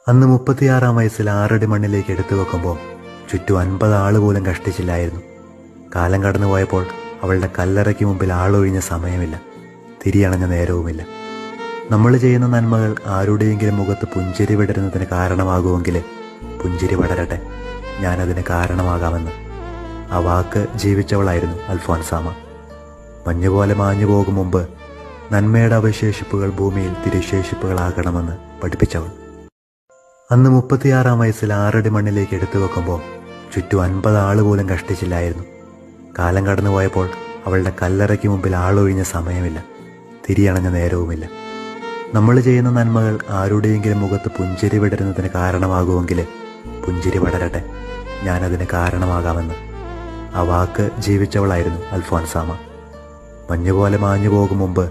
അന്ന് 36-ാം വയസ്സിൽ 6 അടി മണ്ണിലേക്ക് എടുത്തു വെക്കുമ്പോൾ ചുറ്റും 50 ആള് പോലും കഷ്ടിച്ചില്ലായിരുന്നു. കാലം കടന്നു പോയപ്പോൾ അവളുടെ കല്ലറയ്ക്ക് മുമ്പിൽ ആളൊഴിഞ്ഞ സമയമില്ല, തിരിയണഞ്ഞ നേരവുമില്ല. നമ്മൾ ചെയ്യുന്ന നന്മകൾ ആരുടെയെങ്കിലും മുഖത്ത് പുഞ്ചിരി വിടരുന്നതിന് കാരണമാകുമെങ്കിൽ പുഞ്ചിരി പടരട്ടെ, ഞാനതിന് കാരണമാകാമെന്ന്. ആ വാക്ക് ജീവിച്ചവളായിരുന്നു അൽഫോൻസാമ. മഞ്ഞുപോലെ മാഞ്ഞു പോകും മുമ്പ് നന്മയുടെ അവശേഷിപ്പുകൾ ഭൂമിയിൽ തിരുശേഷിപ്പുകളാകണമെന്ന് പഠിപ്പിച്ചവൾ. അന്ന് 36-ാം വയസ്സിൽ 6 അടി മണ്ണിലേക്ക് എടുത്തു വെക്കുമ്പോൾ ചുറ്റും 50 ആള് പോലും കഷ്ടിച്ചില്ലായിരുന്നു. കാലം കടന്നു പോയപ്പോൾ അവളുടെ കല്ലറയ്ക്ക് മുമ്പിൽ ആളൊഴിഞ്ഞ സമയമില്ല, തിരിയണഞ്ഞ നേരവുമില്ല. നമ്മൾ ചെയ്യുന്ന നന്മകൾ ആരുടെയെങ്കിലും മുഖത്ത് പുഞ്ചിരി വിടരുന്നതിന് കാരണമാകുമെങ്കിൽ പുഞ്ചിരി പടരട്ടെ, ഞാനതിന് കാരണമാകാമെന്ന്. ആ വാക്ക് ജീവിച്ചവളായിരുന്നു അൽഫോൻസാമ. മഞ്ഞുപോലെ മാഞ്ഞു പോകും മുമ്പ്